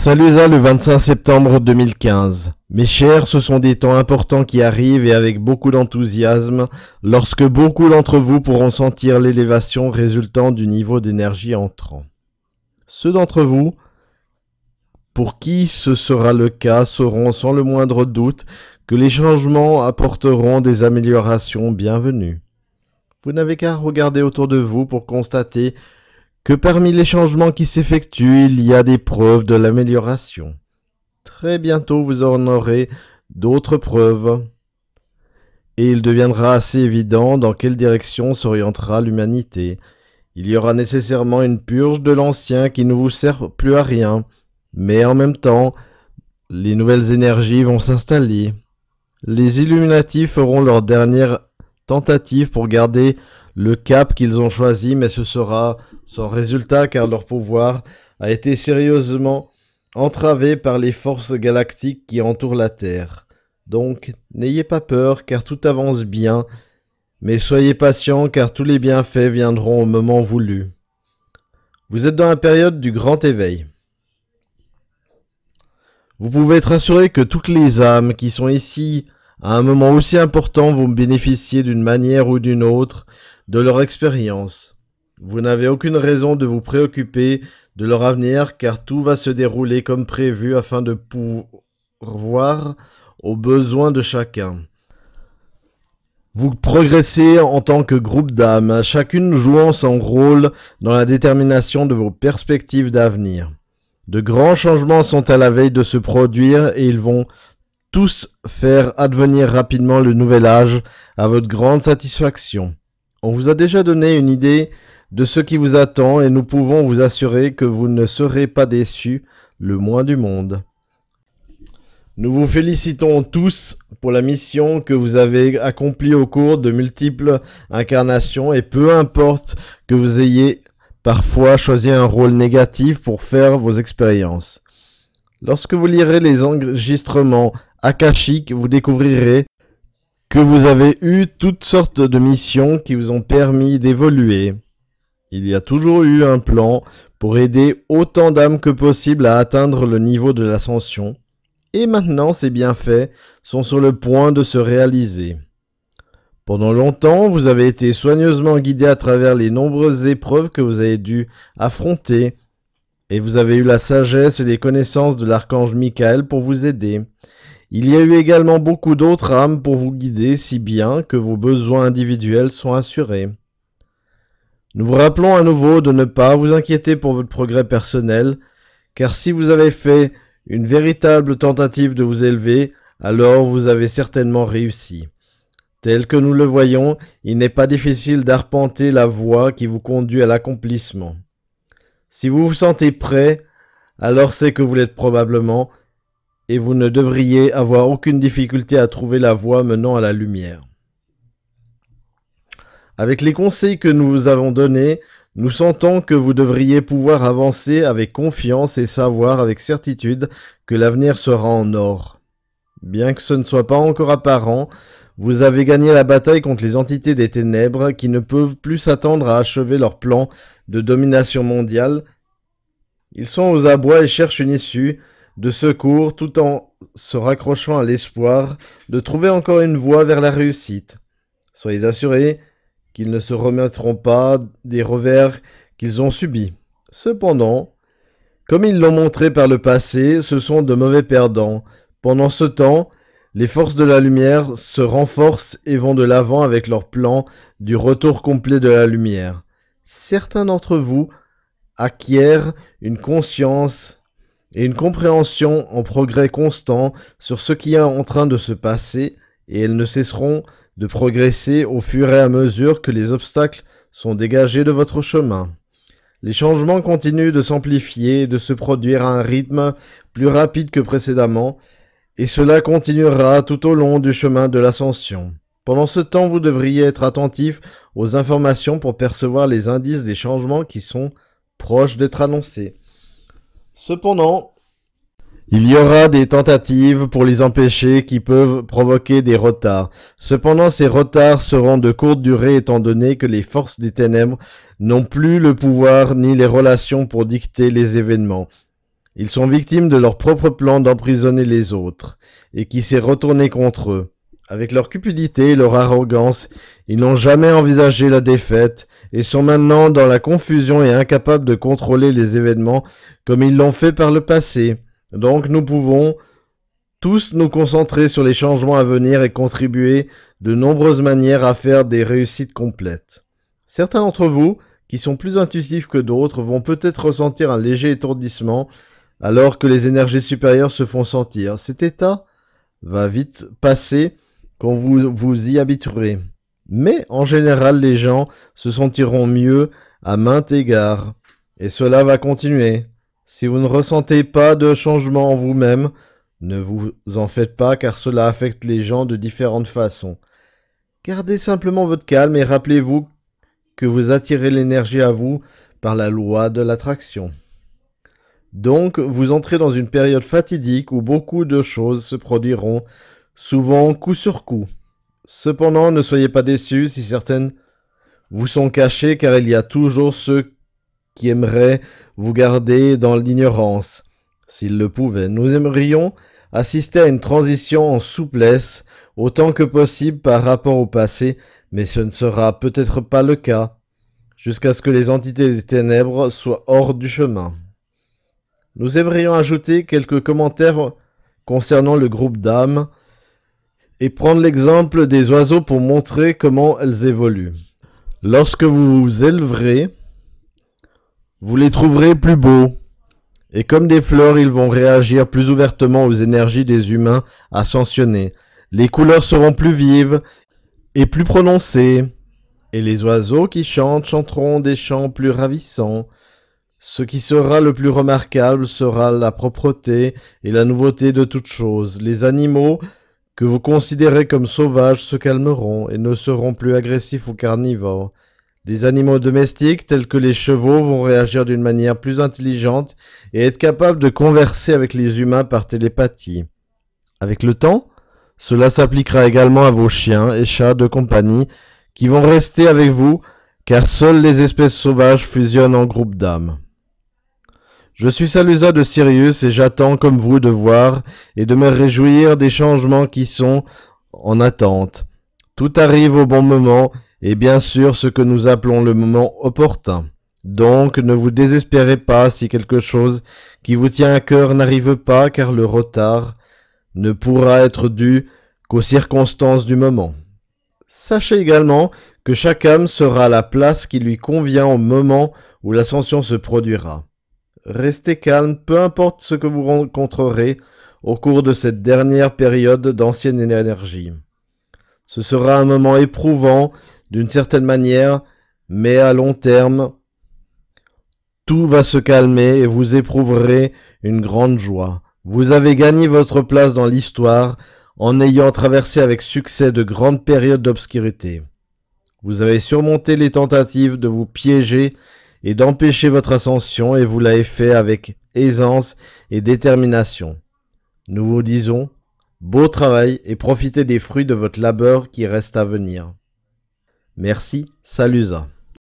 Salusa le 25 septembre 2015. Mes chers, ce sont des temps importants qui arrivent et avec beaucoup d'enthousiasme, lorsque beaucoup d'entre vous pourront sentir l'élévation résultant du niveau d'énergie entrant. Ceux d'entre vous, pour qui ce sera le cas, sauront sans le moindre doute que les changements apporteront des améliorations bienvenues. Vous n'avez qu'à regarder autour de vous pour constater que parmi les changements qui s'effectuent, il y a des preuves de l'amélioration. Très bientôt, vous en aurez d'autres preuves, et il deviendra assez évident dans quelle direction s'orientera l'humanité. Il y aura nécessairement une purge de l'ancien qui ne vous sert plus à rien, mais en même temps, les nouvelles énergies vont s'installer. Les Illuminati feront leur dernière tentative pour garder le cap qu'ils ont choisi, mais ce sera sans résultat car leur pouvoir a été sérieusement entravé par les forces galactiques qui entourent la Terre. Donc, n'ayez pas peur car tout avance bien, mais soyez patients car tous les bienfaits viendront au moment voulu. Vous êtes dans la période du grand éveil. Vous pouvez être assuré que toutes les âmes qui sont ici à un moment aussi important vont bénéficier d'une manière ou d'une autre de leur expérience. Vous n'avez aucune raison de vous préoccuper de leur avenir car tout va se dérouler comme prévu afin de pourvoir aux besoins de chacun. Vous progressez en tant que groupe d'âmes, chacune jouant son rôle dans la détermination de vos perspectives d'avenir. De grands changements sont à la veille de se produire et ils vont tous faire advenir rapidement le nouvel âge à votre grande satisfaction. On vous a déjà donné une idée de ce qui vous attend et nous pouvons vous assurer que vous ne serez pas déçus, le moins du monde. Nous vous félicitons tous pour la mission que vous avez accomplie au cours de multiples incarnations et peu importe que vous ayez parfois choisi un rôle négatif pour faire vos expériences. Lorsque vous lirez les enregistrements akashiques, vous découvrirez que vous avez eu toutes sortes de missions qui vous ont permis d'évoluer. Il y a toujours eu un plan pour aider autant d'âmes que possible à atteindre le niveau de l'ascension, et maintenant ces bienfaits sont sur le point de se réaliser. Pendant longtemps, vous avez été soigneusement guidé à travers les nombreuses épreuves que vous avez dû affronter, et vous avez eu la sagesse et les connaissances de l'archange Michael pour vous aider. Il y a eu également beaucoup d'autres âmes pour vous guider, si bien que vos besoins individuels sont assurés. Nous vous rappelons à nouveau de ne pas vous inquiéter pour votre progrès personnel, car si vous avez fait une véritable tentative de vous élever, alors vous avez certainement réussi. Tel que nous le voyons, il n'est pas difficile d'arpenter la voie qui vous conduit à l'accomplissement. Si vous vous sentez prêt, alors c'est que vous l'êtes probablement, et vous ne devriez avoir aucune difficulté à trouver la voie menant à la lumière. Avec les conseils que nous vous avons donnés, nous sentons que vous devriez pouvoir avancer avec confiance et savoir avec certitude que l'avenir sera en or. Bien que ce ne soit pas encore apparent, vous avez gagné la bataille contre les entités des ténèbres qui ne peuvent plus s'attendre à achever leur plan de domination mondiale. Ils sont aux abois et cherchent une issue de secours tout en se raccrochant à l'espoir de trouver encore une voie vers la réussite. Soyez assurés qu'ils ne se remettront pas des revers qu'ils ont subis. Cependant, comme ils l'ont montré par le passé, ce sont de mauvais perdants. Pendant ce temps, les forces de la lumière se renforcent et vont de l'avant avec leur plan du retour complet de la lumière. Certains d'entre vous acquièrent une conscience et une compréhension en progrès constant sur ce qui est en train de se passer, et elles ne cesseront de progresser au fur et à mesure que les obstacles sont dégagés de votre chemin. Les changements continuent de s'amplifier et de se produire à un rythme plus rapide que précédemment, et cela continuera tout au long du chemin de l'ascension. Pendant ce temps, vous devriez être attentif aux informations pour percevoir les indices des changements qui sont proches d'être annoncés. Cependant, il y aura des tentatives pour les empêcher qui peuvent provoquer des retards. Cependant, ces retards seront de courte durée étant donné que les forces des ténèbres n'ont plus le pouvoir ni les relations pour dicter les événements. Ils sont victimes de leur propre plan d'emprisonner les autres, et qui s'est retourné contre eux. Avec leur cupidité et leur arrogance, ils n'ont jamais envisagé la défaite, et sont maintenant dans la confusion et incapables de contrôler les événements comme ils l'ont fait par le passé. Donc nous pouvons tous nous concentrer sur les changements à venir et contribuer de nombreuses manières à faire des réussites complètes. Certains d'entre vous, qui sont plus intuitifs que d'autres, vont peut-être ressentir un léger étourdissement alors que les énergies supérieures se font sentir. Cet état va vite passer quand vous vous y habituerez. Mais en général, les gens se sentiront mieux à maints égards. Et cela va continuer. Si vous ne ressentez pas de changement en vous-même, ne vous en faites pas car cela affecte les gens de différentes façons. Gardez simplement votre calme et rappelez-vous que vous attirez l'énergie à vous par la loi de l'attraction. Donc, vous entrez dans une période fatidique où beaucoup de choses se produiront, souvent coup sur coup. Cependant, ne soyez pas déçus si certaines vous sont cachées, car il y a toujours ceux qui aimeraient vous garder dans l'ignorance, s'ils le pouvaient. Nous aimerions assister à une transition en souplesse, autant que possible par rapport au passé, mais ce ne sera peut-être pas le cas, jusqu'à ce que les entités des ténèbres soient hors du chemin. Nous aimerions ajouter quelques commentaires concernant le groupe d'âmes et prendre l'exemple des oiseaux pour montrer comment elles évoluent. Lorsque vous vous élèverez, vous les trouverez plus beaux, et comme des fleurs, ils vont réagir plus ouvertement aux énergies des humains ascensionnés. Les couleurs seront plus vives et plus prononcées, et les oiseaux qui chantent chanteront des chants plus ravissants. Ce qui sera le plus remarquable sera la propreté et la nouveauté de toutes choses. Les animaux que vous considérez comme sauvages se calmeront et ne seront plus agressifs ou carnivores. Les animaux domestiques, tels que les chevaux, vont réagir d'une manière plus intelligente et être capables de converser avec les humains par télépathie. Avec le temps, cela s'appliquera également à vos chiens et chats de compagnie qui vont rester avec vous, car seules les espèces sauvages fusionnent en groupe d'âmes. Je suis Salusa de Sirius et j'attends comme vous de voir et de me réjouir des changements qui sont en attente. Tout arrive au bon moment et bien sûr ce que nous appelons le moment opportun. Donc ne vous désespérez pas si quelque chose qui vous tient à cœur n'arrive pas car le retard ne pourra être dû qu'aux circonstances du moment. Sachez également que chaque âme sera à la place qui lui convient au moment où l'ascension se produira. Restez calme, peu importe ce que vous rencontrerez au cours de cette dernière période d'ancienne énergie. Ce sera un moment éprouvant d'une certaine manière, mais à long terme, tout va se calmer et vous éprouverez une grande joie. Vous avez gagné votre place dans l'histoire en ayant traversé avec succès de grandes périodes d'obscurité. Vous avez surmonté les tentatives de vous piéger et d'empêcher votre ascension, et vous l'avez fait avec aisance et détermination. Nous vous disons, beau travail et profitez des fruits de votre labeur qui reste à venir. Merci, Salusa.